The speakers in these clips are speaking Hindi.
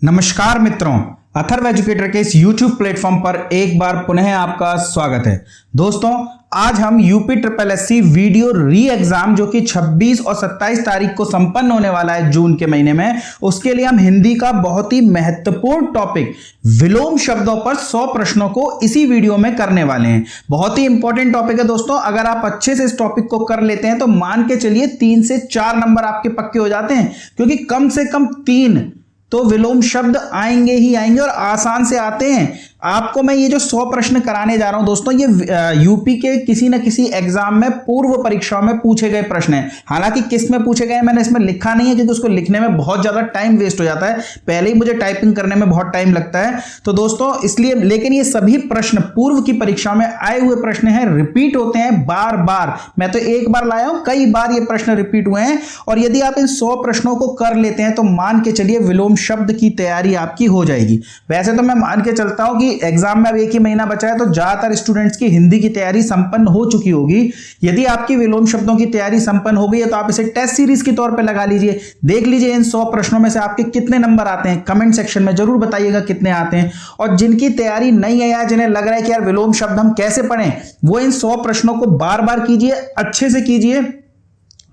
नमस्कार मित्रों, अथर्व एजुकेटर के इस YouTube प्लेटफॉर्म पर एक बार पुनः आपका स्वागत है। दोस्तों, आज हम यूपी ट्रिपल एससी वीडियो री एग्जाम जो कि 26 और 27 तारीख को संपन्न होने वाला है जून के महीने में, उसके लिए हम हिंदी का बहुत ही महत्वपूर्ण टॉपिक विलोम शब्दों पर 100 प्रश्नों को इसी वीडियो में करने वाले हैं। बहुत ही इंपॉर्टेंट टॉपिक है दोस्तों। अगर आप अच्छे से इस टॉपिक को कर लेते हैं तो मान के चलिए 3 से 4 नंबर आपके पक्के हो जाते हैं, क्योंकि कम से कम 3 तो विलोम शब्द आएंगे ही आएंगे और आसान से आते हैं। आपको मैं ये जो 100 प्रश्न कराने जा रहा हूं दोस्तों, ये यूपी के किसी न किसी एग्जाम में पूर्व परीक्षाओं में पूछे गए प्रश्न हैं। हालांकि किस में पूछे गए मैंने इसमें लिखा नहीं है, क्योंकि उसको लिखने में बहुत ज्यादा टाइम वेस्ट हो जाता है। पहले ही मुझे टाइपिंग करने में बहुत टाइम लगता है, तो दोस्तों इसलिए, लेकिन ये सभी प्रश्न पूर्व की परीक्षा में आए हुए प्रश्न हैं, रिपीट होते हैं बार बार। मैं तो एक बार लाया हूं, कई बार ये प्रश्न रिपीट हुए हैं। और यदि आप इन 100 प्रश्नों को कर लेते हैं तो मान के चलिए विलोम शब्द की तैयारी आपकी हो जाएगी। वैसे तो मैं मान के चलता हूं कि एग्जाम में अब 1 ही महीना बचा है, तो ज्यादातर स्टूडेंट्स की हिंदी की तैयारी संपन्न हो चुकी होगी। यदि आपकी विलोम शब्दों की तैयारी संपन्न हो गई है तो आप इसे टेस्ट सीरीज के तौर पे लगा लीजिए। देख लीजिए इन 100 प्रश्नों में से आपके कितने नंबर आते हैं। कमेंट सेक्शन में जरूर बताइएगा कितने आते हैं। और जिनकी तैयारी नहीं है या जिन्हें लग रहा है कि यार विलोम शब्द हम कैसे पढ़ें, वो इन 100 प्रश्नों को बार बार कीजिए, अच्छे से कीजिए।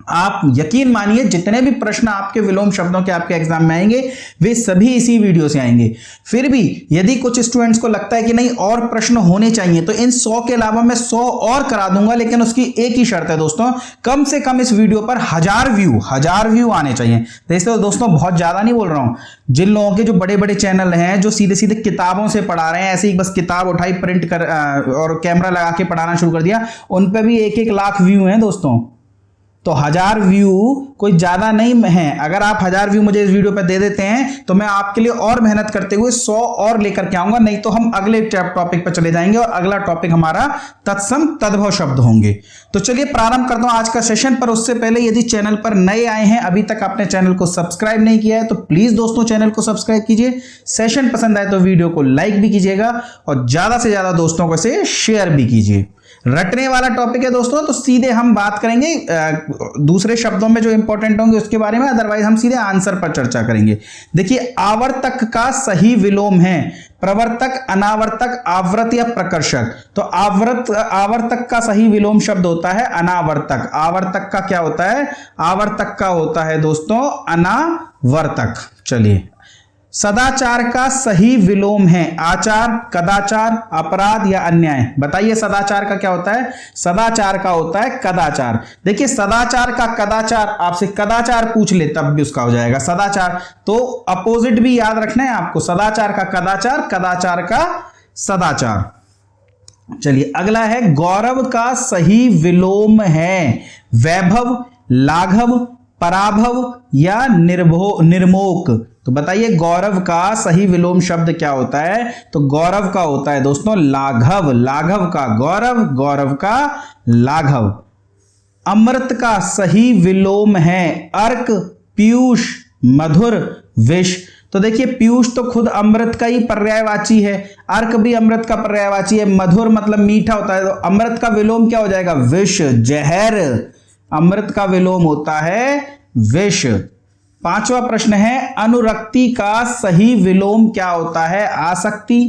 आप यकीन मानिए जितने भी प्रश्न आपके विलोम शब्दों के आपके एग्जाम में आएंगे वे सभी इसी वीडियो से आएंगे। फिर भी यदि कुछ स्टूडेंट्स को लगता है कि नहीं और प्रश्न होने चाहिए, तो इन 100 के अलावा मैं 100 और करा दूंगा, लेकिन उसकी एक ही शर्त है दोस्तों, कम से कम इस वीडियो पर 1000 व्यू आने चाहिए। तो दोस्तों बहुत ज्यादा नहीं बोल रहा हूं। जिन लोगों के जो बड़े बड़े चैनल हैं, जो सीधे सीधे किताबों से पढ़ा रहे हैं, ऐसे ही बस किताब उठाई प्रिंट कर और कैमरा लगा के पढ़ाना शुरू कर दिया, उन पर भी 1-1 लाख व्यू हैं दोस्तों। तो 1000 व्यू कोई ज्यादा नहीं है। अगर आप 1000 व्यू मुझे इस वीडियो पे दे देते हैं तो मैं आपके लिए और मेहनत करते हुए 100 और लेकर के आऊंगा। नहीं तो हम अगले टॉपिक पर चले जाएंगे और अगला टॉपिक हमारा तत्सम तद्भव शब्द होंगे। तो चलिए प्रारंभ करता हूं आज का सेशन। पर उससे पहले यदि चैनल पर नए आए हैं, अभी तक आपने चैनल को सब्सक्राइब नहीं किया है, तो प्लीज दोस्तों चैनल को सब्सक्राइब कीजिए। सेशन पसंद आए तो वीडियो को लाइक भी कीजिएगा और ज्यादा से ज्यादा दोस्तों को इसे शेयर भी कीजिए। रटने वाला टॉपिक है दोस्तों, तो सीधे हम बात करेंगे दूसरे शब्दों में जो इंपॉर्टेंट होंगे उसके बारे में, अदरवाइज हम सीधे आंसर पर चर्चा करेंगे। देखिए, आवर्तक का सही विलोम है प्रवर्तक, अनावर्तक, आवृत या प्रकर्षक। तो आवर्तक का सही विलोम शब्द होता है अनावर्तक। आवर्तक का क्या होता है? आवर्तक का होता है दोस्तों अनावर्तक। चलिए, सदाचार का सही विलोम है आचार, कदाचार, अपराध या अन्याय। बताइए सदाचार का क्या होता है? सदाचार का होता है कदाचार। देखिए, सदाचार का कदाचार, आपसे कदाचार पूछ ले तब भी उसका हो जाएगा सदाचार। तो अपोजिट भी याद रखना है आपको, सदाचार का कदाचार, कदाचार का सदाचार। चलिए अगला है, गौरव का सही विलोम है वैभव, लाघव, पराभव या निर्मोक। तो बताइए गौरव का सही विलोम शब्द क्या होता है? तो गौरव का होता है दोस्तों लाघव। लाघव का गौरव, गौरव का लाघव। अमृत का सही विलोम है अर्क, पीयूष, मधुर, विष। तो देखिए, पीयूष तो खुद अमृत का ही पर्यायवाची है, अर्क भी अमृत का पर्यायवाची है, मधुर मतलब मीठा होता है, तो अमृत का विलोम क्या हो जाएगा? विष, जहर। अमृत का विलोम होता है विष। 5वां प्रश्न है, अनुरक्ति का सही विलोम क्या होता है? आसक्ति,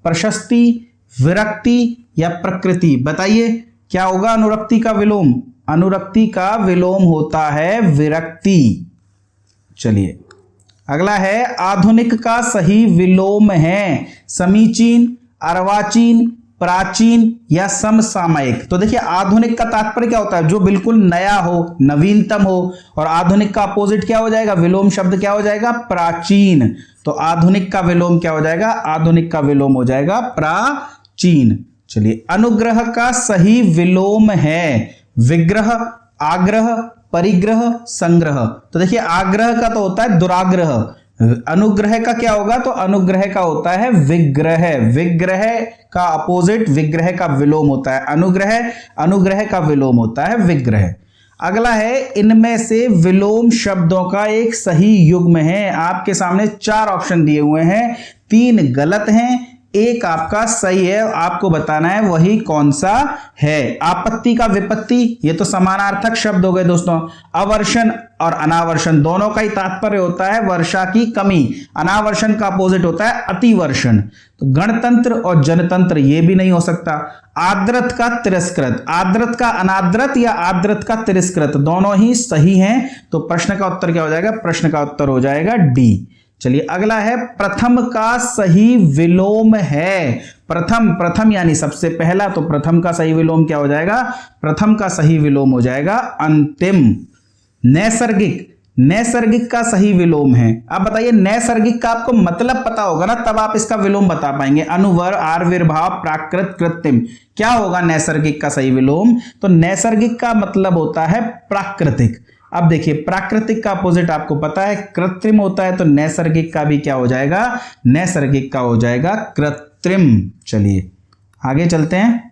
प्रशस्ति, विरक्ति या प्रकृति। बताइए क्या होगा अनुरक्ति का विलोम? अनुरक्ति का विलोम होता है विरक्ति। चलिए अगला है, आधुनिक का सही विलोम है समीचीन, अर्वाचीन, प्राचीन या समसामयिक। तो देखिए, आधुनिक का तात्पर्य क्या होता है? जो बिल्कुल नया हो, नवीनतम हो। और आधुनिक का अपोजिट क्या हो जाएगा? विलोम शब्द क्या हो जाएगा? प्राचीन। तो आधुनिक का विलोम क्या हो जाएगा? आधुनिक का विलोम हो जाएगा प्राचीन। चलिए, अनुग्रह का सही विलोम है विग्रह, आग्रह, परिग्रह, संग्रह। तो देखिए, आग्रह का तो होता है दुराग्रह, अनुग्रह का क्या होगा? तो अनुग्रह का होता है विग्रह। विग्रह का अपोजिट विग्रह का विलोम होता है अनुग्रह, अनुग्रह का विलोम होता है विग्रह। अगला है, इनमें से विलोम शब्दों का एक सही युग्म है। आपके सामने 4 ऑप्शन दिए हुए हैं, 3 गलत हैं, एक आपका सही है, आपको बताना है वही कौन सा है। आपत्ति का विपत्ति, ये तो समानार्थक शब्द हो गए दोस्तों। अवर्षण, और अनावर्षण दोनों का ही तात्पर्य होता है वर्षा की कमी। अनावर्षण का अपोजिट होता है अतिवर्षण। तो गणतंत्र और जनतंत्र ये भी नहीं हो सकता। आर्द्रत का तिरस्कृत, आर्द्रत का अनाद्रत या आर्द्रत का तिरस्कृत दोनों ही सही हैं। तो प्रश्न का उत्तर क्या हो जाएगा? प्रश्न का उत्तर हो जाएगा डी। चलिए अगला है प्रथम का सही विलोम है। प्रथम यानी सबसे पहला, तो प्रथम का सही विलोम क्या हो जाएगा? प्रथम का सही विलोम हो जाएगा अंतिम। नैसर्गिक का सही विलोम है। अब बताइए नैसर्गिक का आपको मतलब पता होगा ना, तब आप इसका विलोम बता पाएंगे। अनुवर, आविर्भाव, प्राकृत, कृत्रिम, क्या होगा नैसर्गिक का सही विलोम? तो नैसर्गिक का मतलब होता है प्राकृतिक। अब देखिए प्राकृतिक का अपोजिट आपको पता है कृत्रिम होता है, तो नैसर्गिक का भी क्या हो जाएगा? नैसर्गिक का हो जाएगा कृत्रिम। चलिए आगे चलते हैं।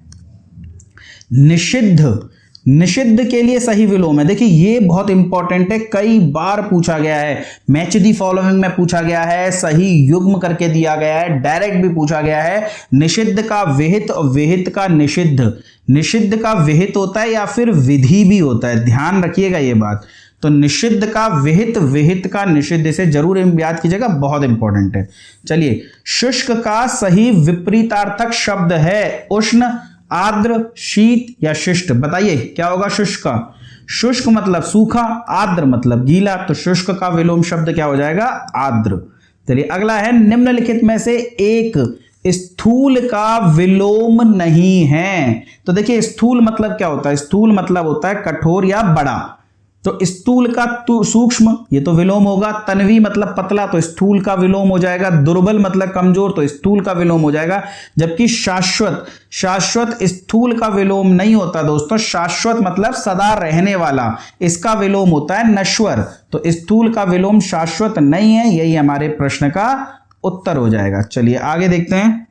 निषिद्ध के लिए सही विलोम है। देखिए ये बहुत इंपॉर्टेंट है, कई बार पूछा गया है। मैच दी फॉलोइंग में पूछा गया है, सही युग्म करके दिया गया है, डायरेक्ट भी पूछा गया है। निषिद्ध का विहित और विहित का निषिद्ध। निषिद्ध का विहित होता है या फिर विधि भी होता है, ध्यान रखिएगा ये बात। तो निषिद्ध का विहित, विहित का निषिद्ध, से जरूर याद कीजिएगा, बहुत इंपॉर्टेंट है। चलिए शुष्क का सही विपरीतार्थक शब्द है उष्ण, आर्द्र, शीत या शिष्ट। बताइए क्या होगा शुष्क का? शुष्क मतलब सूखा, आर्द्र मतलब गीला, तो शुष्क का विलोम शब्द क्या हो जाएगा? आर्द्र। चलिए अगला है निम्नलिखित में से एक स्थूल का विलोम नहीं है। तो देखिए स्थूल मतलब क्या होता है? स्थूल मतलब होता है कठोर या बड़ा। तो स्थूल का सूक्ष्म, ये तो विलोम होगा। तन्वी मतलब पतला, तो स्थूल का विलोम हो जाएगा। दुर्बल मतलब कमजोर, तो स्थूल का विलोम हो जाएगा। जबकि शाश्वत स्थूल का विलोम नहीं होता दोस्तों। शाश्वत मतलब सदा रहने वाला, इसका विलोम होता है नश्वर। तो स्थूल का विलोम शाश्वत नहीं है, यही हमारे प्रश्न का उत्तर हो जाएगा। चलिए आगे देखते हैं।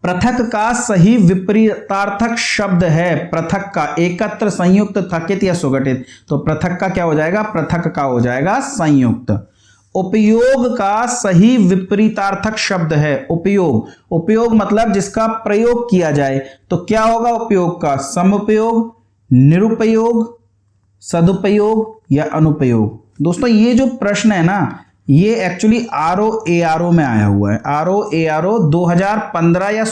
पृथक का सही विपरीतार्थक शब्द है। पृथक का एकत्र, संयुक्त, थकित या सुगठित। तो पृथक का क्या हो जाएगा? पृथक का हो जाएगा संयुक्त। उपयोग का सही विपरीतार्थक शब्द है उपयोग मतलब जिसका प्रयोग किया जाए। तो क्या होगा उपयोग का? समुपयोग, निरुपयोग, सदुपयोग या अनुपयोग। दोस्तों ये जो प्रश्न है ना, ये एक्चुअली ROARO में आया हुआ है। ROARO 2015 या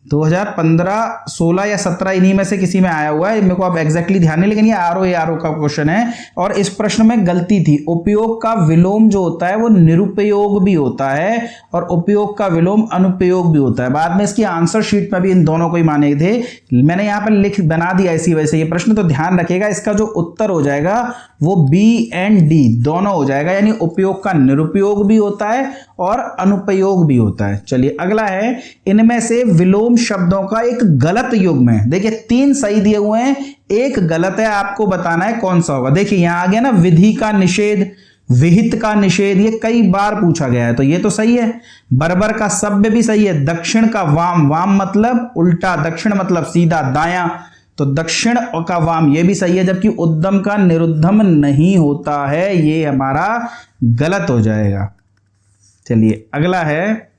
2016 या 17 इन्हीं में से किसी में आया हुआ है, मेरे को अब एग्जैक्टली ध्यान नहीं, लेकिन ये ROARO का क्वेश्चन है। और इस प्रश्न में गलती थी, उपयोग का विलोम जो होता है वो निरुपयोग भी होता है और उपयोग का विलोम अनुपयोग भी होता है। बाद में इसकी आंसर शीट में भी इन दोनों को ही माने थे, मैंने यहाँ पर बना दिया इसी वजह से ये प्रश्न। तो ध्यान रखिएगा इसका जो उत्तर हो जाएगा वो B and D दोनों हो जाएगा, यानी उपयोग का निरुपयोग भी होता है और अनुपयोग भी होता है। चलिए अगला है, इनमें से विलोम शब्दों का एक गलत युग्म है। देखिए 3 सही दिए हुए हैं, एक गलत है, आपको बताना है कौन सा होगा। देखिए यहां आ गया ना विधि का निषेध, विहित का निषेध, ये कई बार पूछा गया है, तो ये तो सही है। बर्बर का सभ्य भी सही है। दक्षिण का वाम, वाम मतलब उल्टा, दक्षिण मतलब सीधा दायां, तो दक्षिण का वाम ये भी सही है। जबकि उद्दम का निरुद्धम नहीं होता है, ये हमारा गलत हो जाएगा। चलिए अगला है,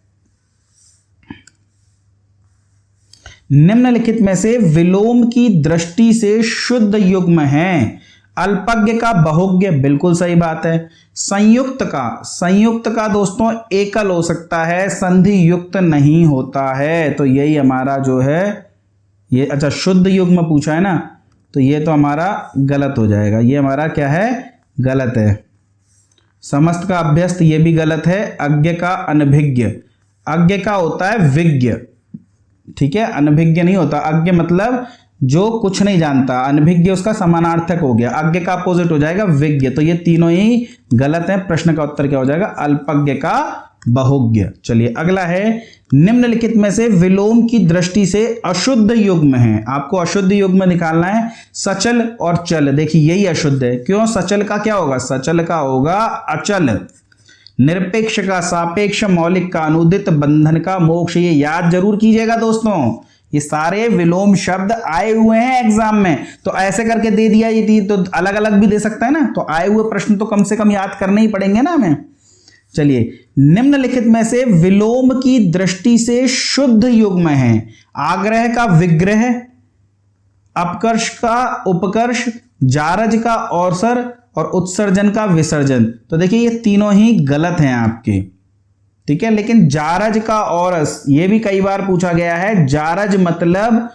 निम्नलिखित में से विलोम की दृष्टि से शुद्ध युग्म है। अल्पज्ञ का बहुज्ञ, बिल्कुल सही बात है। संयुक्त का दोस्तों एकल हो सकता है, संधि युक्त नहीं होता है, तो यही हमारा जो है ये, अच्छा शुद्ध युग्म पूछा है ना, तो ये तो हमारा गलत हो जाएगा, ये हमारा क्या है? गलत है। समस्त का अभ्यस्त, ये भी गलत है। अज्ञ का अनभिज्ञ, अज्ञ का होता है विज्ञ, ठीक है, अनभिज्ञ नहीं होता। अज्ञ मतलब जो कुछ नहीं जानता, अनभिज्ञ उसका समानार्थक हो गया। अज्ञ का अपोजिट हो जाएगा विज्ञ, तो ये तीनों ही गलत है। प्रश्न का उत्तर क्या हो जाएगा? अल्पज्ञ का बहुज्ञ। चलिए अगला है, निम्नलिखित में से विलोम की दृष्टि से अशुद्ध युग्म है। आपको अशुद्ध युग्म निकालना है। सचल और चल, देखिए यही अशुद्ध है। क्यों? सचल का क्या होगा? सचल का होगा अचल। निरपेक्ष का सापेक्ष, मौलिक का अनुदित, बंधन का मोक्ष, ये याद जरूर कीजिएगा दोस्तों। ये सारे विलोम शब्द आए हुए हैं एग्जाम में, तो ऐसे करके दे दिया ये तो अलग अलग भी दे सकता है ना, तो आए हुए प्रश्न तो कम से कम याद करने ही पड़ेंगे ना हमें। चलिए, निम्नलिखित में से विलोम की दृष्टि से शुद्ध युग्म है। आग्रह का विग्रह, अपकर्ष का उपकर्ष, जारज का औसर और उत्सर्जन का विसर्जन। तो देखिए ये तीनों ही गलत हैं आपके, ठीक है। लेकिन जारज का औरस ये भी कई बार पूछा गया है। जारज मतलब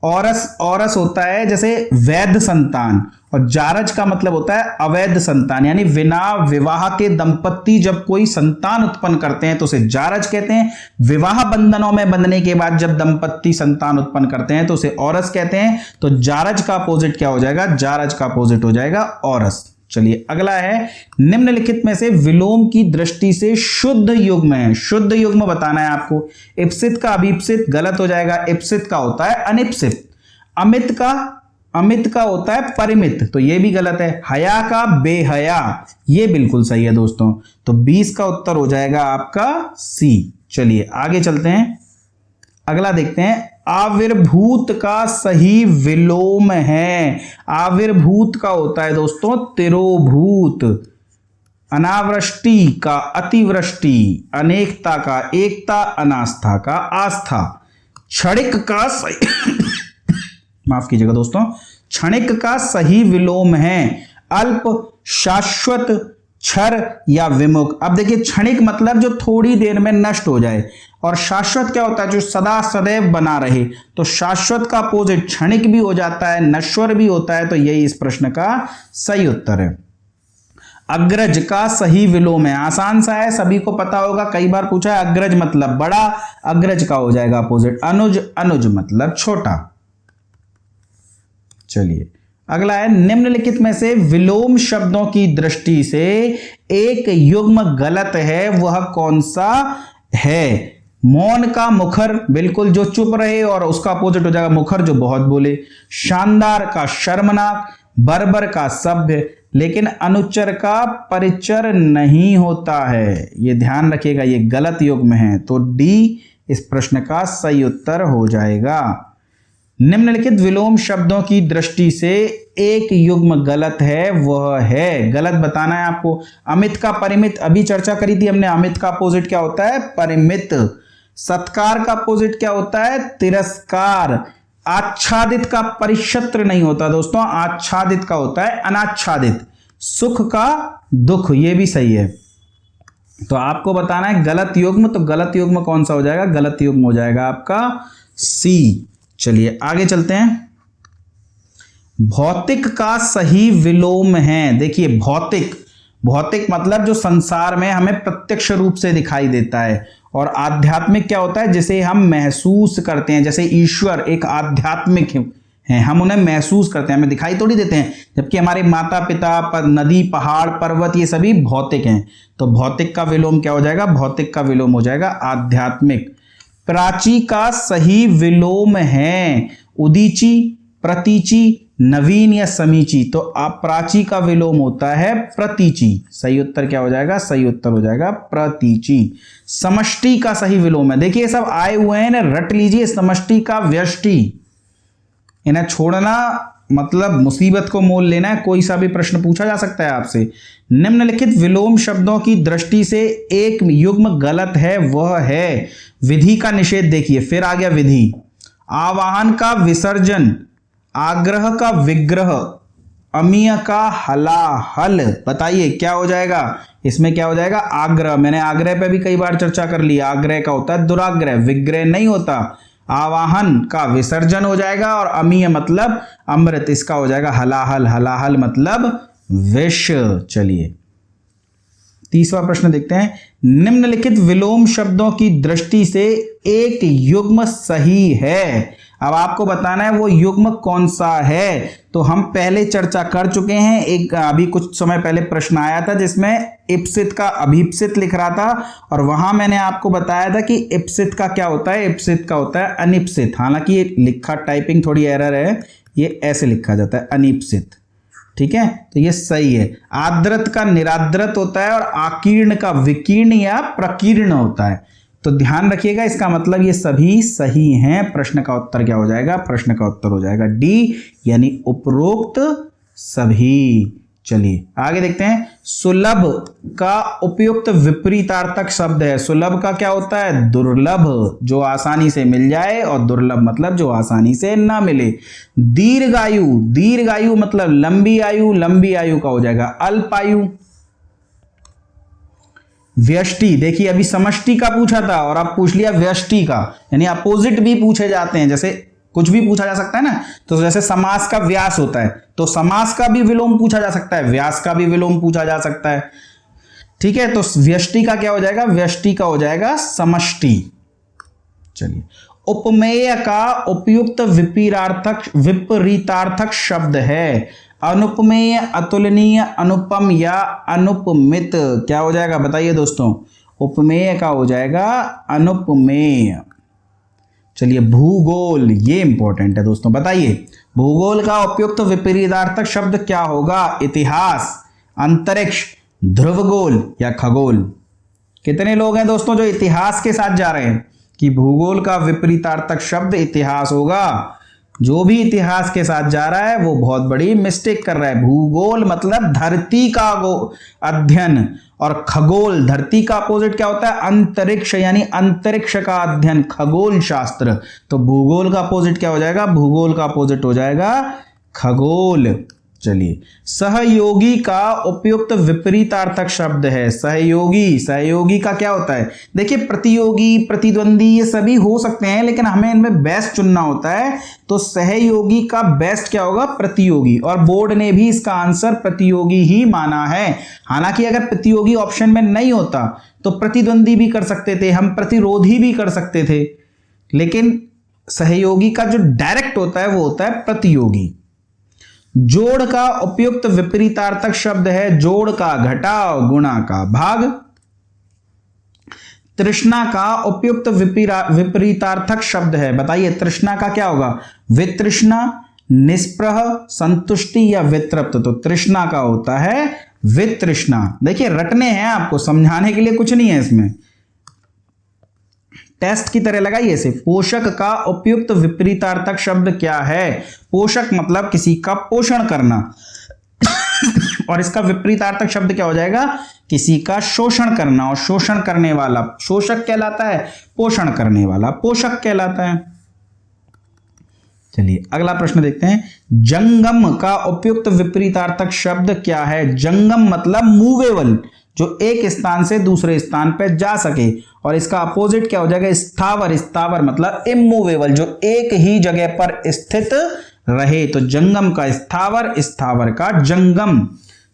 औरस, औरस होता है जैसे वैध संतान, और जारज का मतलब होता है अवैध संतान, यानी बिना विवाह के दंपत्ति जब कोई संतान उत्पन्न करते हैं तो उसे जारज कहते हैं। विवाह बंधनों में बंधने के बाद जब दंपत्ति संतान उत्पन्न करते हैं तो उसे औरस कहते हैं। तो जारज का अपोजिट क्या हो जाएगा? जारज का अपोजिट हो जाएगा औरस। चलिए अगला है, निम्नलिखित में से विलोम की दृष्टि से शुद्ध युग्म है। शुद्ध युग्म बताना है आपको। इप्सित का अभिप्सित गलत हो जाएगा, इप्सित का होता है अनिप्सित। अमित का होता है परिमित, तो ये भी गलत है। हया का बेहया, ये बिल्कुल सही है दोस्तों। तो 20 का उत्तर हो जाएगा आपका सी। चलिए आगे चलते हैं, अगला देखते हैं। आविर्भूत का सही विलोम है। आविर्भूत का होता है दोस्तों तिरोभूत। अनावृष्टि का अतिवृष्टि, अनेकता का एकता, अनास्था का आस्था। क्षणिक का सही माफ कीजिएगा दोस्तों, क्षणिक का सही विलोम है अल्प, शाश्वत, क्षर या विमुख। अब देखिए क्षणिक मतलब जो थोड़ी देर में नष्ट हो जाए, और शाश्वत क्या होता है? जो सदा सदैव बना रहे। तो शाश्वत का अपोजिट क्षणिक भी हो जाता है, नश्वर भी होता है। तो यही इस प्रश्न का सही उत्तर है। अग्रज का सही विलोम है, आसान सा है, सभी को पता होगा, कई बार पूछा है। अग्रज मतलब बड़ा, अग्रज का हो जाएगा अपोजिट अनुज। अनुज मतलब छोटा। चलिए अगला है, निम्नलिखित में से विलोम शब्दों की दृष्टि से एक युग्म गलत है, वह कौन सा है? मौन का मुखर, बिल्कुल जो चुप रहे, और उसका अपोजिट हो जाएगा मुखर जो बहुत बोले। शानदार का शर्मनाक, बर्बर का सभ्य, लेकिन अनुच्चर का परिचर नहीं होता है। ये ध्यान रखिएगा, ये गलत युग्म है। तो डी इस प्रश्न का सही उत्तर हो जाएगा। निम्नलिखित विलोम शब्दों की दृष्टि से एक युग्म गलत है, वह है, गलत बताना है आपको। अमित का परिमित, अभी चर्चा करी थी हमने। अमित का अपोजिट क्या होता है? परिमित। सत्कार का अपोजिट क्या होता है? तिरस्कार। आच्छादित का परिक्षत्र नहीं होता दोस्तों, आच्छादित का होता है अनाच्छादित। सुख का दुख, ये भी सही है। तो आपको बताना है गलत युग्म, तो गलत युग्म कौन सा हो जाएगा? गलत युग्म हो जाएगा आपका सी। चलिए आगे चलते हैं। भौतिक का सही विलोम है। देखिए भौतिक, भौतिक मतलब जो संसार में हमें प्रत्यक्ष रूप से दिखाई देता है, और आध्यात्मिक क्या होता है? जिसे हम महसूस करते हैं। जैसे ईश्वर एक आध्यात्मिक है, हम उन्हें महसूस करते हैं, हमें दिखाई थोड़ी देते हैं। जबकि हमारे माता पिता, नदी, पहाड़, पर्वत, ये सभी भौतिक हैं। तो भौतिक का विलोम क्या हो जाएगा? भौतिक का विलोम हो जाएगा आध्यात्मिक। प्राची का सही विलोम है उदीची, प्रतीची, नवीन या समीची। तो आप प्राची का विलोम होता है प्रतीची। सही उत्तर क्या हो जाएगा? सही उत्तर हो जाएगा प्रतीची। समष्टि का सही विलोम है। देखिए सब आए हुए हैं ना, रट लीजिए। समष्टि का व्यष्टि, इन्हें छोड़ना मतलब मुसीबत को मोल लेना है। कोई सा भी प्रश्न पूछा जा सकता है आपसे। निम्नलिखित विलोम शब्दों की दृष्टि से एक युग्म गलत है, वह है विधि का निषेध। देखिए फिर आ गया विधि। आवाहन का विसर्जन, आग्रह का विग्रह, अमीय का हलाहल। बताइए क्या हो जाएगा? इसमें क्या हो जाएगा? आग्रह। मैंने आग्रह पे भी कई बार चर्चा कर ली। आग्रह का होता है दुराग्रह, विग्रह नहीं होता। आवाहन का विसर्जन हो जाएगा, और अमीय मतलब अमृत, इसका हो जाएगा हलाहल। हलाहल मतलब विष। चलिए तीसरा प्रश्न देखते हैं। निम्नलिखित विलोम शब्दों की दृष्टि से एक युग्म सही है। अब आपको बताना है वो युग्म कौन सा है। तो हम पहले चर्चा कर चुके हैं। एक अभी कुछ समय पहले प्रश्न आया था जिसमें इप्सित का अभिप्सित लिख रहा था, और वहां मैंने आपको बताया था कि इप्सित का क्या होता है? इप्सित का होता है अनिप्सित। हालांकि ये लिखा टाइपिंग थोड़ी एरर है, ये ऐसे लिखा जाता है अनिप्सित। ठीक है, तो ये सही है। आद्रत का निराद्रत होता है, और आकीर्ण का विकीर्ण या प्रकीर्ण होता है। तो ध्यान रखिएगा, इसका मतलब ये सभी सही हैं। प्रश्न का उत्तर क्या हो जाएगा? प्रश्न का उत्तर हो जाएगा डी, यानी उपरोक्त सभी। चलिए आगे देखते हैं। सुलभ का उपयुक्त विपरीतार्थक शब्द है। सुलभ का क्या होता है? दुर्लभ, जो आसानी से मिल जाए, और दुर्लभ मतलब जो आसानी से ना मिले। दीर्घायु, दीर्घायु मतलब लंबी आयु, लंबी आयु का हो जाएगा अल्पायु। व्यष्टि, देखिए अभी समष्टि का पूछा था और अब पूछ लिया व्यष्टि का, यानी अपोजिट भी पूछे जाते हैं, जैसे कुछ भी पूछा जा सकता है ना। तो जैसे समास का व्यास होता है, तो समास का भी विलोम पूछा जा सकता है, व्यास का भी विलोम पूछा जा सकता है। ठीक है, तो व्यष्टि का क्या हो जाएगा? व्यष्टि का हो जाएगा समष्टि। चलिए, उपमेय का उपयुक्त विपरीतार्थक शब्द है। अनुपमेय, अतुलनीय, अनुपम या अनुपमित, क्या हो जाएगा बताइए दोस्तों? उपमेय का हो जाएगा अनुपमेय। चलिए, भूगोल, ये इंपॉर्टेंट है दोस्तों, बताइए भूगोल का उपयुक्त विपरीतार्थक शब्द क्या होगा? इतिहास, अंतरिक्ष, ध्रुवगोल या खगोल। कितने लोग हैं दोस्तों जो इतिहास के साथ जा रहे हैं कि भूगोल का विपरीतार्थक शब्द इतिहास होगा? जो भी इतिहास के साथ जा रहा है वो बहुत बड़ी मिस्टेक कर रहा है। भूगोल मतलब धरती का अध्ययन, और खगोल, धरती का अपोजिट क्या होता है? अंतरिक्ष, यानी अंतरिक्ष का अध्ययन, खगोल शास्त्र। तो भूगोल का अपोजिट क्या हो जाएगा? भूगोल का अपोजिट हो जाएगा खगोल। चलिए, सहयोगी का उपयुक्त विपरीतार्थक शब्द है। सहयोगी, सहयोगी का क्या होता है? देखिए, प्रतियोगी, प्रतिद्वंदी ये सभी हो सकते हैं, लेकिन हमें इनमें बेस्ट चुनना होता है। तो सहयोगी का बेस्ट क्या होगा? प्रतियोगी। और बोर्ड ने भी इसका आंसर प्रतियोगी ही माना है। हालांकि अगर प्रतियोगी ऑप्शन में नहीं होता तो प्रतिद्वंदी भी कर सकते थे, हम प्रतिरोधी भी कर सकते थे, लेकिन सहयोगी का जो डायरेक्ट होता है वो होता है प्रतियोगी। जोड़ का उपयुक्त विपरीतार्थक शब्द है। जोड़ का घटाव, गुणा का भाग। तृष्णा का उपयुक्त विपरीतार्थक शब्द है, बताइए तृष्णा का क्या होगा? वितृष्णा, निस्पृह, संतुष्टि या वितृप्त। तो तृष्णा का होता है वितृष्णा। देखिए रटने हैं आपको, समझाने के लिए कुछ नहीं है इसमें, टेस्ट की तरह लगाइए इसे। पोषक का उपयुक्त विपरीतार्थक शब्द क्या है? पोषक मतलब किसी का पोषण करना और इसका विपरीतार्थक शब्द क्या हो जाएगा? किसी का शोषण करना, और शोषण करने वाला शोषक कहलाता है, पोषण करने वाला पोषक कहलाता है। चलिए अगला प्रश्न देखते हैं। जंगम का उपयुक्त विपरीतार्थक शब्द क्या है? जंगम मतलब मूवेबल, जो एक स्थान से दूसरे स्थान पर जा सके, और इसका अपोजिट क्या हो जाएगा? स्थावर। स्थावर मतलब इमूवेबल, जो एक ही जगह पर स्थित रहे। तो जंगम का स्थावर, स्थावर का जंगम।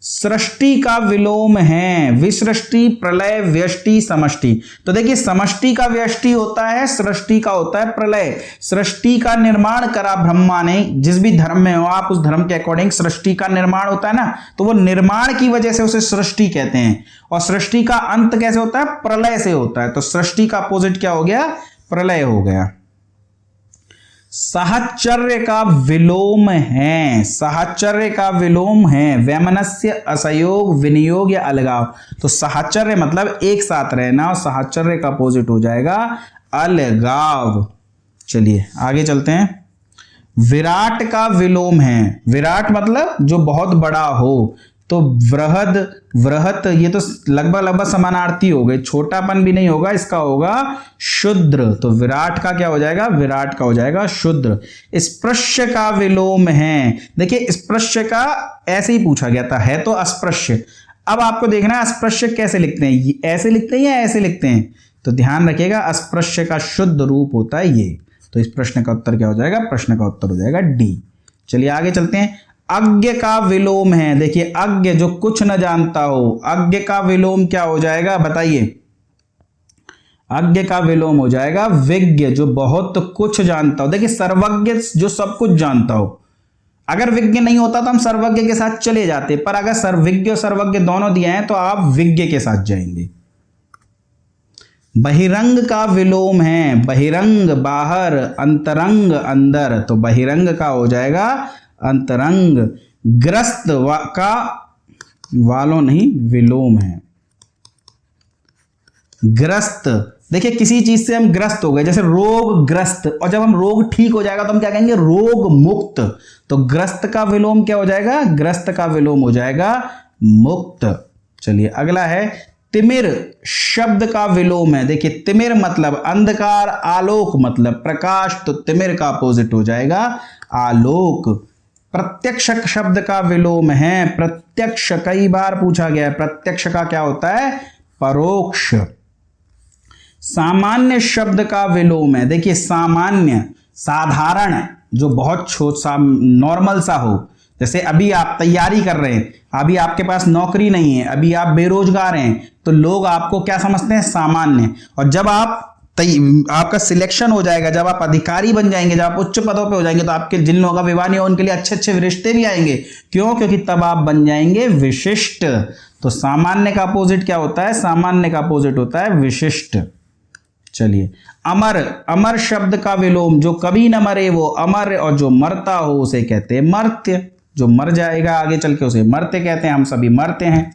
सृष्टि का विलोम है। विसृष्टि, प्रलय, व्यष्टि, समष्टि। तो देखिए समष्टि का व्यष्टि होता है, सृष्टि का होता है प्रलय। सृष्टि का निर्माण करा ब्रह्मा ने, जिस भी धर्म में हो आप उस धर्म के अकॉर्डिंग सृष्टि का निर्माण होता है ना, तो वो निर्माण की वजह से उसे सृष्टि कहते हैं। और सृष्टि का अंत कैसे होता है? प्रलय से होता है। तो सृष्टि का अपोजिट क्या हो गया? प्रलय हो गया। साहचर्य का विलोम है। साहचर्य का विलोम है वैमनस्य, असहयोग, विनियोग या अलगाव। तो साहचर्य मतलब एक साथ रहना, और साहचर्य का अपोजिट हो जाएगा अलगाव। चलिए आगे चलते हैं। विराट का विलोम है। विराट मतलब जो बहुत बड़ा हो। तो वृहद, वृहत ये तो लगभग समानार्थी हो गए, छोटापन भी नहीं होगा, इसका होगा शुद्र। तो विराट का क्या हो जाएगा? विराट का हो जाएगा शुद्र। स्पृश्य का विलोम है। देखिए स्पृश्य का ऐसे ही पूछा गया था, है तो अस्पृश्य। अब आपको देखना है अस्पृश्य कैसे लिखते हैं, ऐसे लिखते हैं या ऐसे लिखते हैं। तो ध्यान रखिएगा अस्पृश्य का शुद्ध रूप होता है ये। तो इस प्रश्न का उत्तर क्या हो जाएगा? प्रश्न का उत्तर हो जाएगा डी। चलिए आगे चलते हैं। अज्ञ का विलोम है। देखिए अज्ञ जो कुछ न जानता हो, अज्ञ का विलोम क्या हो जाएगा बताइए? अज्ञ का विलोम हो जाएगा विज्ञ, जो बहुत कुछ जानता हो। देखिए सर्वज्ञ जो सब कुछ जानता हो। अगर विज्ञ नहीं होता तो हम सर्वज्ञ के साथ चले जाते, पर अगर सर्वज्ञ और सर्वज्ञ दोनों दिए हैं तो आप विज्ञ के साथ जाएंगे। बहिरंग का विलोम है। बहिरंग बाहर, अंतरंग अंदर। तो बहिरंग का हो जाएगा अंतरंग। ग्रस्त का वालों नहीं विलोम है। ग्रस्त देखिए किसी चीज से हम ग्रस्त हो गए, जैसे रोग ग्रस्त, और जब हम रोग ठीक हो जाएगा तो हम क्या कहेंगे, रोग मुक्त। तो ग्रस्त का विलोम क्या हो जाएगा, ग्रस्त का विलोम हो जाएगा मुक्त। चलिए अगला है तिमिर शब्द का विलोम है। देखिए तिमिर मतलब अंधकार, आलोक मतलब प्रकाश, तो तिमिर का अपोजिट हो जाएगा आलोक। प्रत्यक्ष शब्द का विलोम है, प्रत्यक्ष कई बार पूछा गया है, प्रत्यक्ष का क्या होता है, परोक्ष। सामान्य शब्द का विलोम है। देखिए सामान्य साधारण, जो बहुत छोटा नॉर्मल सा हो, जैसे अभी आप तैयारी कर रहे हैं, अभी आपके पास नौकरी नहीं है, अभी आप बेरोजगार हैं, तो लोग आपको क्या समझते हैं, सामान्य। और जब आपका सिलेक्शन हो जाएगा, जब आप अधिकारी बन जाएंगे, जब आप उच्च पदों पे हो जाएंगे, तो आपके जिन लोगों का विवाह नहीं हो उनके लिए अच्छे अच्छे रिश्ते भी आएंगे। क्यों, क्योंकि तब आप बन जाएंगे विशिष्ट। तो सामान्य का अपोजिट क्या होता है, सामान्य का अपोजिट होता है विशिष्ट। चलिए अमर, अमर शब्द का विलोम, जो कभी न मरे वो अमर, और जो मरता हो उसे कहते हैं मर्त्य। जो मर जाएगा आगे चल के उसे मर्त्य कहते हैं, हम सभी मरते हैं।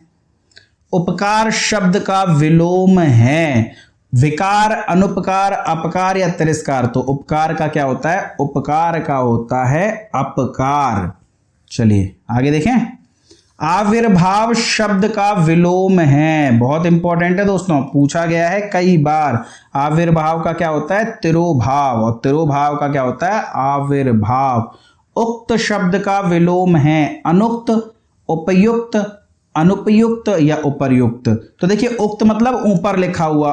उपकार शब्द का विलोम है विकार, अनुपकार, अपकार या तिरस्कार। तो उपकार का क्या होता है, उपकार का होता है अपकार। चलिए आगे देखें। आविर्भाव शब्द का विलोम है, बहुत इंपॉर्टेंट है दोस्तों, पूछा गया है कई बार। आविर्भाव का क्या होता है, तिरोभाव, और तिरोभाव का क्या होता है, आविर्भाव। उक्त शब्द का विलोम है अनुक्त, उपयुक्त, अनुपयुक्त या उपर्युक्त। तो देखिए उक्त मतलब ऊपर लिखा हुआ,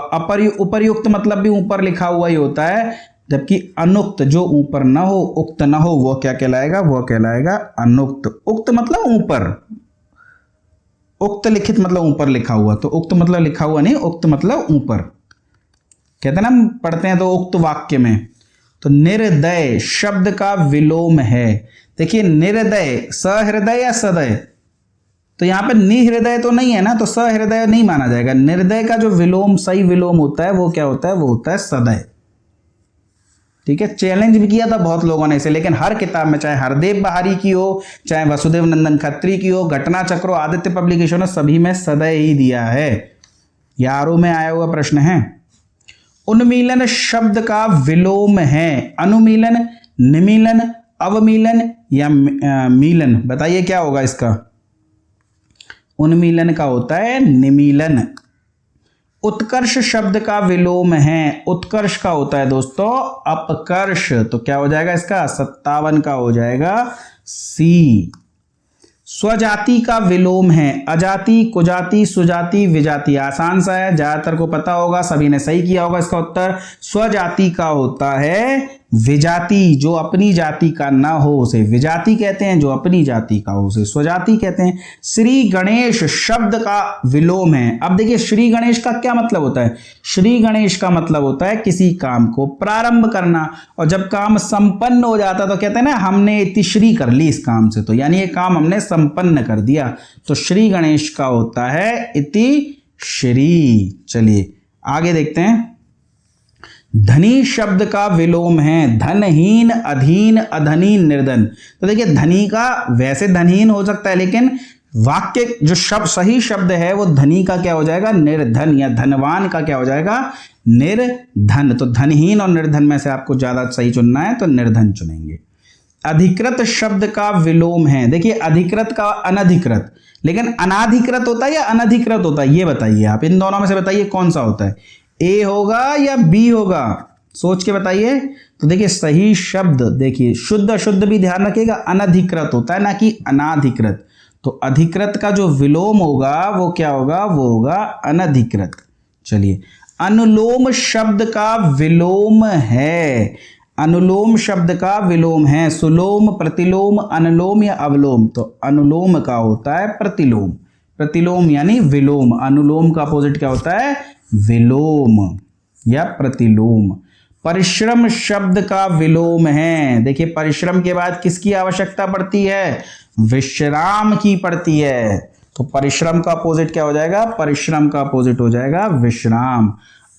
उपर्युक्त मतलब भी ऊपर लिखा हुआ ही होता है, जबकि अनुक्त जो ऊपर ना हो, उक्त ना हो, वो क्या कहलाएगा, वो कहलाएगा अनुक्त। उक्त मतलब ऊपर, उक्त लिखित मतलब ऊपर लिखा हुआ, तो उक्त मतलब लिखा हुआ नहीं, उक्त मतलब ऊपर। कहते हैं ना, हम पढ़ते हैं तो उक्त वाक्य में। तो निर्दय शब्द का विलोम है। देखिए निर्दय सहृदय या सदय, तो यहां पर निहृदय तो नहीं है ना, तो सहृदय नहीं माना जाएगा। निर्दय का जो विलोम, सही विलोम होता है वो क्या होता है, वो होता है सदय। ठीक है, चैलेंज भी किया था बहुत लोगों ने इसे, लेकिन हर किताब में, चाहे हरदेव बहारी की हो, चाहे वसुदेव नंदन खत्री की हो, घटना चक्र हो, आदित्य पब्लिकेशन हो, सभी में सदय ही दिया है। यह आरओ में आया हुआ प्रश्न है। उन्मीलन शब्द का विलोम है अनुमीलन, निमीलन, अवमीलन या मीलन। बताइए क्या होगा इसका, उन्मीलन का होता है निमीलन। उत्कर्ष शब्द का विलोम है, उत्कर्ष का होता है दोस्तों अपकर्ष। तो क्या हो जाएगा इसका, 57 का हो जाएगा सी। स्वजाति का विलोम है अजाति, कुजाति, सुजाति, विजाति। आसान सा है, ज्यादातर को पता होगा, सभी ने सही किया होगा इसका उत्तर। स्वजाति का होता है विजाति, जो अपनी जाति का ना हो उसे विजाति कहते हैं, जो अपनी जाति का हो उसे स्वजाति कहते हैं। श्री गणेश शब्द का विलोम है। अब देखिए श्री गणेश का क्या मतलब होता है, श्री गणेश का मतलब होता है किसी काम को प्रारंभ करना, और जब काम संपन्न हो जाता तो कहते हैं ना, हमने इतिश्री कर ली इस काम से, तो यानी ये काम हमने संपन्न कर दिया। तो श्री गणेश का होता है इतिश्री। चलिए आगे देखते हैं। धनी शब्द का विलोम है धनहीन, अधीन, अधनीन, निर्धन। तो देखिए धनी का वैसे धनहीन हो सकता है, लेकिन वाक्य जो शब्द सही शब्द है वो धनी का क्या हो जाएगा, निर्धन, या धनवान का क्या हो जाएगा, निर्धन। तो धनहीन और निर्धन में से आपको ज्यादा सही चुनना है, तो निर्धन चुनेंगे। अधिकृत शब्द का विलोम है। देखिए अधिकृत का अनधिकृत, लेकिन अनाधिकृत होता है या अनधिकृत होता है, ये बताइए आप, इन दोनों में से बताइए कौन सा होता है, ए होगा या बी होगा, सोच के बताइए। तो देखिए सही शब्द, देखिए शुद्ध अशुद्ध भी ध्यान रखिएगा, अनधिकृत होता है ना कि अनाधिकृत। तो अधिकृत का जो विलोम होगा वो क्या होगा, वो होगा अनधिकृत। चलिए अनुलोम शब्द का विलोम है, अनुलोम शब्द का विलोम है सुलोम, प्रतिलोम, अनुलोम या अवलोम। तो अनुलोम का होता है प्रतिलोम, प्रतिलोम यानी विलोम। अनुलोम का अपोजिट क्या होता है, विलोम या प्रतिलोम। परिश्रम शब्द का विलोम है। देखिए परिश्रम के बाद किसकी आवश्यकता पड़ती है, विश्राम की पड़ती है। तो परिश्रम का अपोजिट क्या हो जाएगा, परिश्रम का अपोजिट हो जाएगा विश्राम।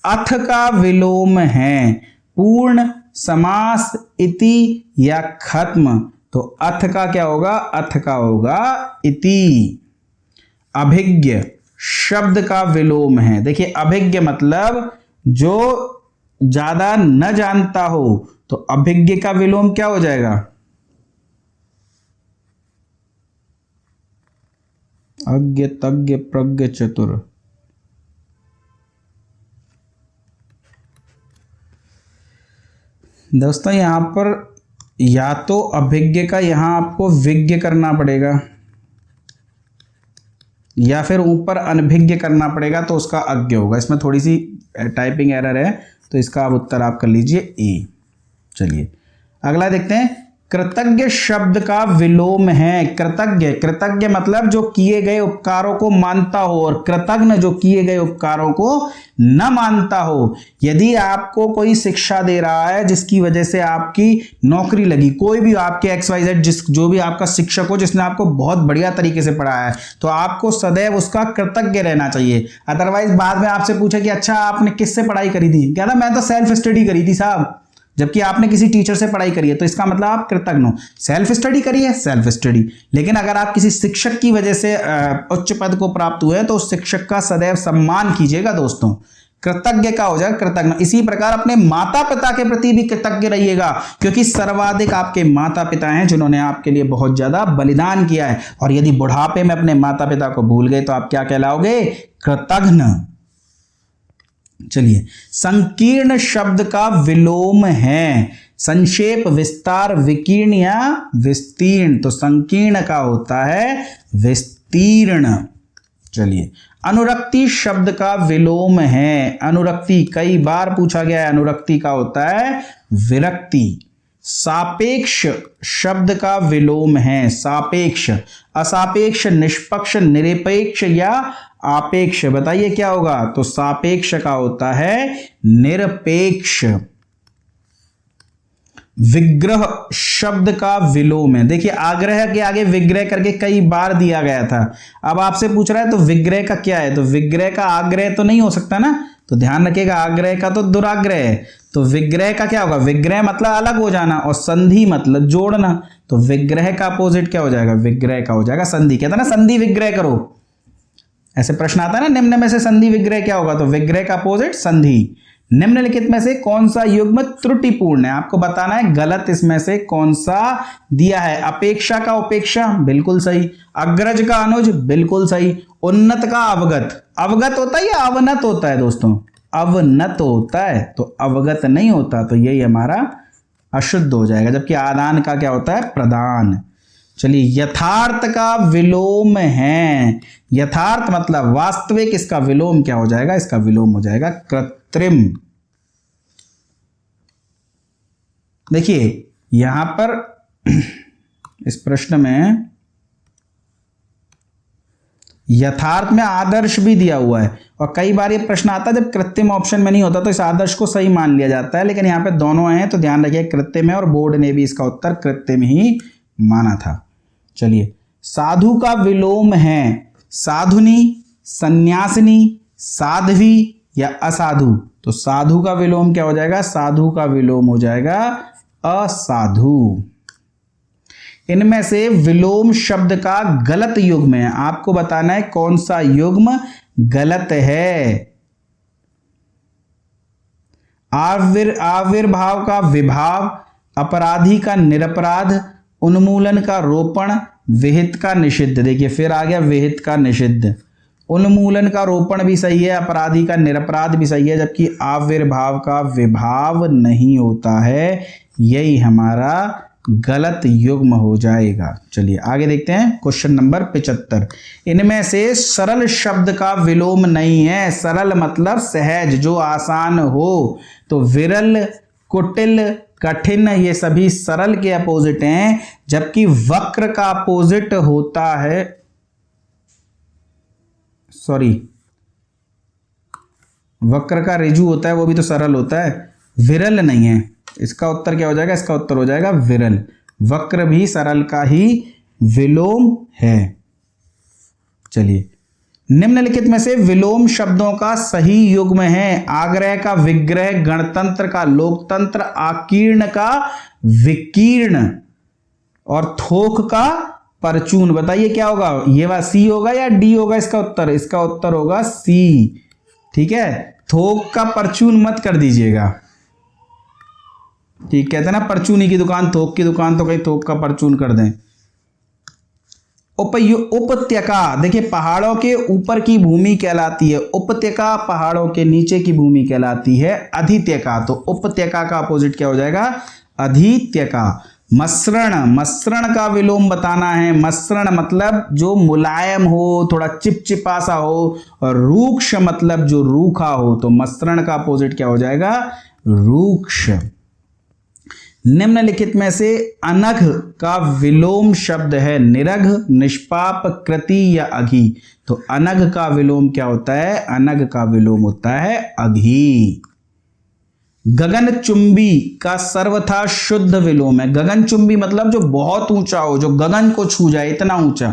अथ का विलोम है पूर्ण, समास, इति या खत्म। तो अथ का क्या होगा, अथ का होगा इति। अभिज्ञ शब्द का विलोम है। देखिए अभिज्ञ मतलब जो ज्यादा न जानता हो, तो अभिज्ञ का विलोम क्या हो जाएगा? अज्ञ, तज्ञ, प्रज्ञ, चतुर। दोस्तों यहां पर या तो अभिज्ञ का यहां आपको विज्ञ करना पड़ेगा या फिर ऊपर अनभिज्ञ करना पड़ेगा, तो उसका अज्ञ होगा। इसमें थोड़ी सी टाइपिंग एरर है, तो इसका आप उत्तर आप कर लीजिए ए। चलिए अगला देखते हैं। कृतज्ञ शब्द का विलोम है। कृतज्ञ, कृतज्ञ मतलब जो किए गए उपकारों को मानता हो, और कृतज्ञ जो किए गए उपकारों को न मानता हो। यदि आपको कोई शिक्षा दे रहा है जिसकी वजह से आपकी नौकरी लगी, कोई भी आपके XYZ जो भी आपका शिक्षक हो जिसने आपको बहुत बढ़िया तरीके से पढ़ाया है, तो आपको सदैव उसका कृतज्ञ रहना चाहिए। अदरवाइज बाद में आपसे पूछे कि अच्छा आपने किससे पढ़ाई करी थी, कहता मैं तो सेल्फ स्टडी करी थी साहब, जबकि आपने किसी टीचर से पढ़ाई करी है, तो इसका मतलब आप कृतज्ञ हो। सेल्फ स्टडी करी है, सेल्फ स्टडी। लेकिन अगर आप किसी शिक्षक की वजह से उच्च पद को प्राप्त हुए तो उस शिक्षक का सदैव सम्मान कीजिएगा दोस्तों। कृतज्ञ का हो जाएगा कृतज्ञ। इसी प्रकार अपने माता पिता के प्रति भी कृतज्ञ रहिएगा, क्योंकि सर्वाधिक आपके माता पिता हैं जिन्होंने आपके लिए बहुत ज्यादा बलिदान किया है। और यदि बुढ़ापे में अपने माता पिता को भूल गए तो आप क्या कहलाओगे? कृतज्ञ। चलिए, संकीर्ण शब्द का विलोम है। संक्षेप, विस्तार, विकीर्ण या विस्तीर्ण। तो संकीर्ण का होता है विस्तीर्ण। चलिए, अनुरक्ति शब्द का विलोम है। अनुरक्ति कई बार पूछा गया है, अनुरक्ति का होता है विरक्ति। सापेक्ष शब्द का विलोम है। सापेक्ष, असापेक्ष, निष्पक्ष, निरपेक्ष या आपेक्ष। बताइए क्या होगा? तो सापेक्ष का होता है निरपेक्ष। विग्रह शब्द का विलोम है। देखिए आग्रह के आगे विग्रह करके कई बार दिया गया था। अब आपसे पूछ रहा है तो विग्रह का क्या है? तो विग्रह का आग्रह तो नहीं हो सकता ना, तो ध्यान रखिएगा आग्रह का तो दुराग्रह है। तो विग्रह का क्या होगा? विग्रह मतलब अलग हो जाना, और संधि मतलब जोड़ना। तो विग्रह का अपोजिट क्या हो जाएगा? विग्रह का हो जाएगा संधि। कहता ना संधि विग्रह करो, ऐसे प्रश्न आता है ना, निम्न में से संधि विग्रह क्या होगा? तो विग्रह का अपोजिट संधि। निम्नलिखित में से कौन सा युग्म त्रुटिपूर्ण है? आपको बताना है गलत इसमें से कौन सा दिया है। अपेक्षा का उपेक्षा, बिल्कुल सही। अग्रज का अनुज, बिल्कुल सही। उन्नत का अवगत, अवगत होता है या अवनत होता है दोस्तों? अवनत होता है, तो अवगत नहीं होता, तो यही हमारा अशुद्ध हो जाएगा। जबकि आदान का क्या होता है? प्रदान। चलिए, यथार्थ का विलोम है। यथार्थ मतलब वास्तविक, इसका विलोम क्या हो जाएगा? इसका विलोम हो जाएगा कृत्रिम। देखिए यहां पर इस प्रश्न में यथार्थ में आदर्श भी दिया हुआ है, और कई बार ये प्रश्न आता है जब कृत्रिम ऑप्शन में नहीं होता तो इस आदर्श को सही मान लिया जाता है, लेकिन यहां पे दोनों हैं तो ध्यान रखिए कृत्रिम है, और बोर्ड ने भी इसका उत्तर कृत्रिम ही माना था। चलिए, साधु का विलोम है। साधुनी, सन्यासिनी, साध्वी या असाधु। तो साधु का विलोम क्या हो जाएगा? साधु का विलोम हो जाएगा असाधु। इनमें से विलोम शब्द का गलत युग्म है। आपको बताना है कौन सा युग्म गलत है। आविर्भाव का विभाव, अपराधी का निरपराध, उन्मूलन का रोपण, विहित का निषिद्ध। देखिए फिर आ गया विहित का निषिद्ध। उन्मूलन का रोपण भी सही है, अपराधी का निरपराध भी सही है, जबकि आविर्भाव का विभाव नहीं होता है। यही हमारा गलत युग्म हो जाएगा। चलिए आगे देखते हैं क्वेश्चन नंबर 75। इनमें से सरल शब्द का विलोम नहीं है। सरल मतलब सहज, जो आसान हो। तो विरल, कुटिल, कठिन ये सभी सरल के अपोजिट हैं, जबकि वक्र का अपोजिट होता है, सॉरी वक्र का ऋजु होता है, वो भी तो सरल होता है, विरल नहीं है। इसका उत्तर क्या हो जाएगा? इसका उत्तर हो जाएगा विरल। वक्र भी सरल का ही विलोम है। चलिए, निम्नलिखित में से विलोम शब्दों का सही युग्म है। आग्रह का विग्रह, गणतंत्र का लोकतंत्र, आकीर्ण का विकीर्ण, और थोक का परचून। बताइए क्या होगा? ये वाला सी होगा या डी होगा इसका उत्तर? इसका उत्तर होगा सी। ठीक है, थोक का परचून मत कर दीजिएगा, ठीक कहते हैं ना, परचूनी की दुकान थोक की दुकान, तो कहीं थोक का परचून कर दें। उपत्यका, देखिए पहाड़ों के ऊपर की भूमि कहलाती है उपत्यका, पहाड़ों के नीचे की भूमि कहलाती है अधित्यका। तो उपत्यका का अपोजिट क्या हो जाएगा? अधित्यका। मसृण, मसृण का विलोम बताना है। मसृण मतलब जो मुलायम हो, थोड़ा चिपचिपा सा हो, और रूक्ष मतलब जो रूखा हो। तो मसृण का अपोजिट क्या हो जाएगा? रूक्ष। निम्नलिखित में से अनघ का विलोम शब्द है निरघ, निष्पाप, कृति या अघी। तो अनघ का विलोम क्या होता है? अनघ का विलोम होता है अघी। गगनचुंबी का सर्वथा शुद्ध विलोम है। गगनचुंबी मतलब जो बहुत ऊंचा हो, जो गगन को छू जाए, इतना ऊंचा।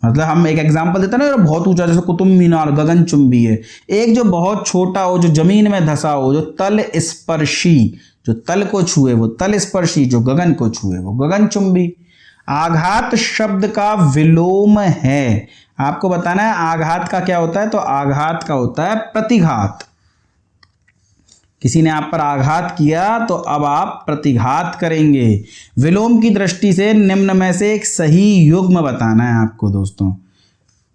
मतलब हम एक एग्जांपल देते हैं ना, बहुत ऊंचा, जैसे कुतुब मीनार गगनचुंबी है। एक जो बहुत छोटा हो, जो जमीन में धसा हो, जो तल स्पर्शी, जो तल को छुए वो तल स्पर्शी, जो गगन को छुए वो गगनचुंबी। आघात शब्द का विलोम है, आपको बताना है आघात का क्या होता है। तो आघात का होता है प्रतिघात। किसी ने आप पर आघात किया तो अब आप प्रतिघात करेंगे। विलोम की दृष्टि से निम्न में से एक सही युग्म बताना है आपको दोस्तों।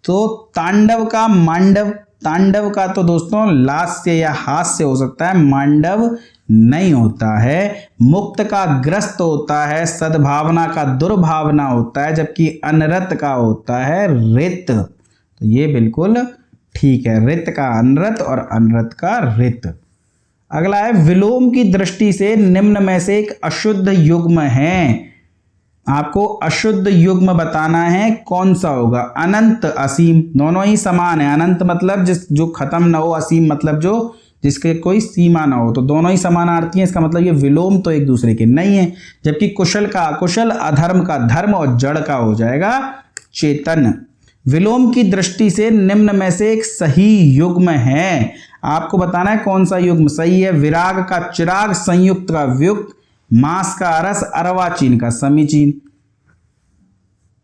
तो तांडव का मांडव, तांडव का तो दोस्तों लास्य या हास्य हो सकता है, मांडव नहीं होता है। मुक्त का ग्रस्त होता है, सद्भावना का दुर्भावना होता है, जबकि अनरत का होता है रित। तो ये बिल्कुल ठीक है, रित का अनरत और अनरत का रित। अगला है विलोम की दृष्टि से निम्न में से एक अशुद्ध युग्म है। आपको अशुद्ध युग्म बताना है, कौन सा होगा? अनंत, असीम, दोनों ही समान है। अनंत मतलब जो खत्म ना हो, असीम मतलब जो जिसके कोई सीमा ना हो। तो दोनों ही समानार्थी हैं, इसका मतलब ये विलोम तो एक दूसरे के नहीं है। जबकि कुशल का अकुशल, अधर्म का धर्म और जड़ का हो जाएगा चेतन। विलोम की दृष्टि से निम्न में से एक सही युग्म है, आपको बताना है कौन सा युग्म सही है। विराग का चिराग, संयुक्त का व्युक्त, मांस का अरस, अर्वाचीन का समीचीन।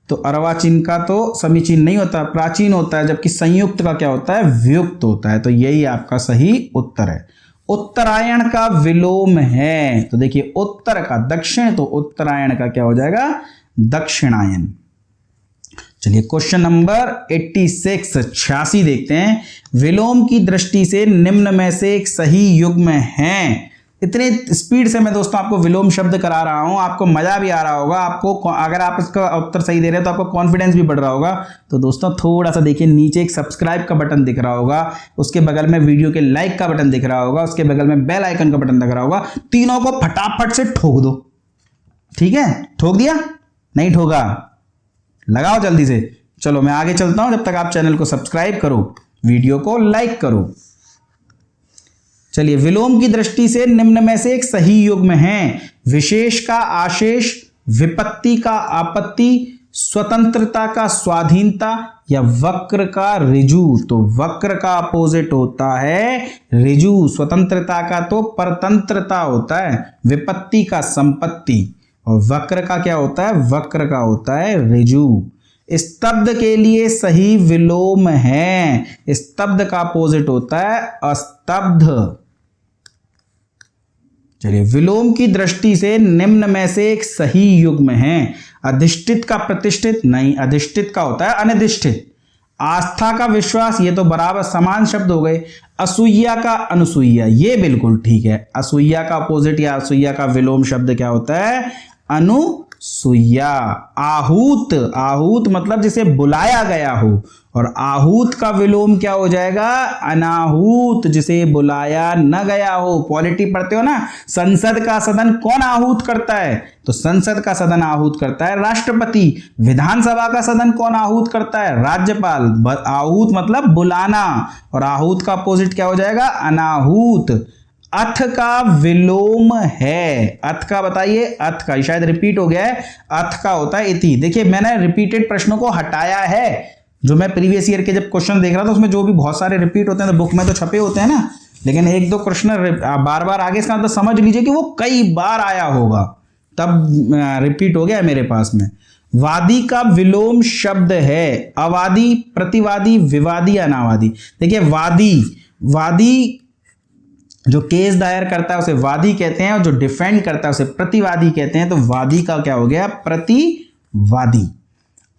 तो अर्वाचीन का तो समीचीन नहीं होता, प्राचीन होता है, जबकि संयुक्त का क्या होता है? व्युक्त होता है। तो यही आपका सही उत्तर है। उत्तरायण का विलोम है, तो देखिए उत्तर का दक्षिण, तो उत्तरायण का क्या हो जाएगा? दक्षिणायन। चलिए क्वेश्चन नंबर 86 देखते हैं। विलोम की दृष्टि से निम्न में से एक सही युग्म है। इतने स्पीड से मैं दोस्तों आपको विलोम शब्द करा रहा हूं, आपको मजा भी आ रहा होगा। आपको अगर आप इसका उत्तर सही दे रहे हैं तो आपको कॉन्फिडेंस भी बढ़ रहा होगा। तो दोस्तों थोड़ा सा देखिए, नीचे एक सब्सक्राइब का बटन दिख रहा होगा, उसके बगल में वीडियो के लाइक का बटन दिख रहा होगा, उसके बगल में बेल आइकन का बटन दिख रहा होगा। तीनों को फटाफट से ठोक दो, ठीक है? ठोक दिया? नहीं ठोका? लगाओ जल्दी से। चलो मैं आगे चलता हूं, जब तक आप चैनल को सब्सक्राइब करो, वीडियो को लाइक करो। चलिए, विलोम की दृष्टि से निम्न में से एक सही युग्म है। विशेष का आशेष, विपत्ति का आपत्ति, स्वतंत्रता का स्वाधीनता, या वक्र का ऋजु। तो वक्र का अपोजिट होता है ऋजु। स्वतंत्रता का तो परतंत्रता होता है, विपत्ति का संपत्ति, और वक्र का क्या होता है? वक्र का होता है ऋजु। स्तब्ध के लिए सही विलोम है, स्तब्ध का अपोजिट होता है अस्तब्ध। चलिए, विलोम की दृष्टि से निम्न में से एक सही युग्म है। अधिष्ठित का प्रतिष्ठित नहीं, अधिष्ठित का होता है अनधिष्ठित। आस्था का विश्वास, ये तो बराबर समान शब्द हो गए। असूया का अनुसूया, ये बिल्कुल ठीक है। असूया का अपोजिट या असूया का विलोम शब्द क्या होता है? अनुसूया। आहूत, आहूत मतलब जिसे बुलाया गया हो, और आहूत का विलोम क्या हो जाएगा? अनाहूत, जिसे बुलाया न गया हो। पॉलिटी पढ़ते हो ना, संसद का सदन कौन आहूत करता है? तो संसद का सदन आहूत करता है राष्ट्रपति। विधानसभा का सदन कौन आहूत करता है? राज्यपाल। आहूत मतलब बुलाना, और आहूत का अपोजिट क्या हो जाएगा? अनाहूत। अथ का विलोम है, अथ का बताइए। अथ का शायद रिपीट हो गया है, अथ का होता है इति। देखिए मैंने रिपीटेड प्रश्नों को हटाया है। जो मैं प्रीवियस ईयर के जब क्वेश्चन देख रहा था उसमें जो भी बहुत सारे रिपीट होते हैं, तो बुक में तो छपे होते हैं ना, लेकिन एक दो क्वेश्चन बार बार आगे, इसका मतलब समझ लीजिए कि वो कई बार आया होगा, तब रिपीट हो गया मेरे पास में। वादी का विलोम शब्द है अवादी, प्रतिवादी, विवादी, अनावादी। देखिए वादी, वादी जो केस दायर करता है उसे वादी कहते हैं और जो डिफेंड करता है उसे प्रतिवादी कहते हैं। तो वादी का क्या हो गया? प्रतिवादी।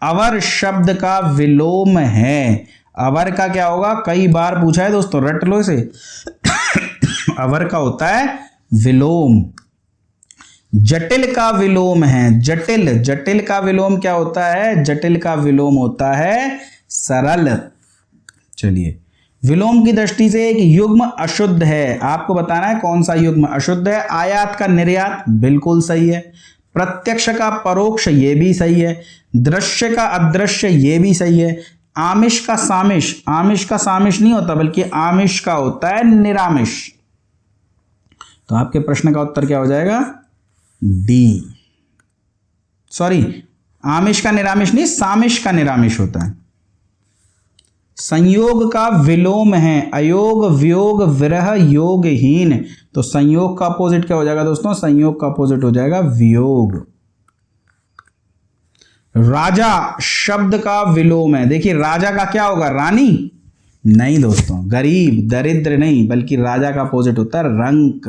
अवर शब्द का विलोम है। अवर का क्या होगा? कई बार पूछा है दोस्तों, रट लो इसे। अवर का होता है विलोम। जटिल का विलोम है। जटिल, जटिल का विलोम क्या होता है? जटिल का विलोम होता है सरल। चलिए, विलोम की दृष्टि से एक युग्म अशुद्ध है। आपको बताना है कौन सा युग्म अशुद्ध है। आयात का निर्यात बिल्कुल सही है। प्रत्यक्ष का परोक्ष ये भी सही है। दृश्य का अदृश्य ये भी सही है। आमिष का सामिष, आमिष का सामिष नहीं होता बल्कि आमिष का होता है निरामिष। तो आपके प्रश्न का उत्तर क्या हो जाएगा? डी। सॉरी, आमिष का निरामिष नहीं, सामिष का निरामिष होता है। संयोग का विलोम है। अयोग, वियोग, विरह, योगहीन। तो संयोग का अपोजिट क्या हो जाएगा दोस्तों? संयोग का अपोजिट हो जाएगा वियोग। राजा शब्द का विलोम है। देखिए, राजा का क्या होगा? रानी नहीं दोस्तों, गरीब, दरिद्र नहीं, बल्कि राजा का अपोजिट होता है रंक।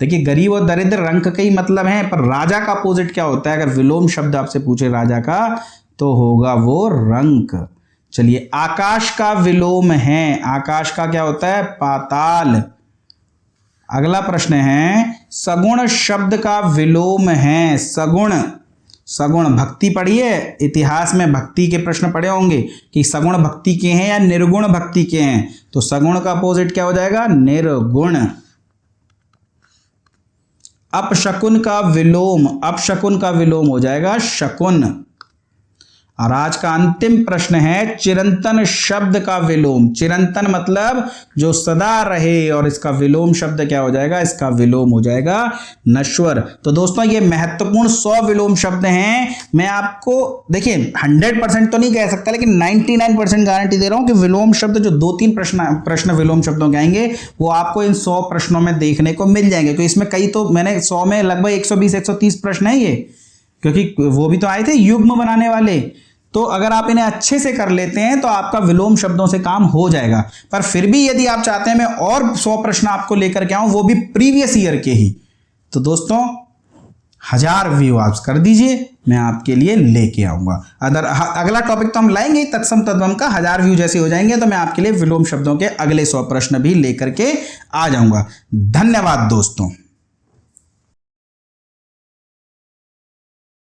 देखिए, गरीब और दरिद्र रंक का ही मतलब है, पर राजा का अपोजिट क्या होता है? अगर विलोम शब्द आपसे पूछे राजा का तो होगा वो रंक। चलिए, आकाश का विलोम है। आकाश का क्या होता है? पाताल। अगला प्रश्न है, सगुण शब्द का विलोम है। सगुण, सगुण भक्ति पढ़ी है, इतिहास में भक्ति के प्रश्न पढ़े होंगे कि सगुण भक्ति के हैं या निर्गुण भक्ति के हैं। तो सगुण का अपोजिट क्या हो जाएगा? निर्गुण। अपशकुन का विलोम, अपशकुन का विलोम हो जाएगा शकुन। और आज का अंतिम प्रश्न है, चिरंतन शब्द का विलोम। चिरंतन मतलब जो सदा रहे, और इसका विलोम शब्द क्या हो जाएगा? इसका विलोम हो जाएगा नश्वर। तो दोस्तों, ये महत्वपूर्ण 100 विलोम शब्द हैं। मैं आपको देखिए 100% तो नहीं कह सकता, लेकिन 99% गारंटी दे रहा हूं कि विलोम शब्द जो 2-3 प्रश्न विलोम शब्दों के आएंगे वो आपको इन 100 प्रश्नों में देखने को मिल जाएंगे। क्योंकि इसमें कई तो मैंने 100 में लगभग 120-130 प्रश्न है ये, क्योंकि वो भी तो आए थे युग्म बनाने वाले। तो अगर आप इन्हें अच्छे से कर लेते हैं तो आपका विलोम शब्दों से काम हो जाएगा। पर फिर भी यदि आप चाहते हैं मैं और 100 प्रश्न आपको लेकर के आऊं, वो भी प्रीवियस ईयर के ही, तो दोस्तों 1000 व्यू आप कर दीजिए, मैं आपके लिए लेके आऊंगा। अगला टॉपिक तो हम लाएंगे तत्सम तद्भव का। 1000 व्यू जैसे हो जाएंगे तो मैं आपके लिए विलोम शब्दों के अगले 100 प्रश्न भी लेकर के आ जाऊंगा। धन्यवाद दोस्तों।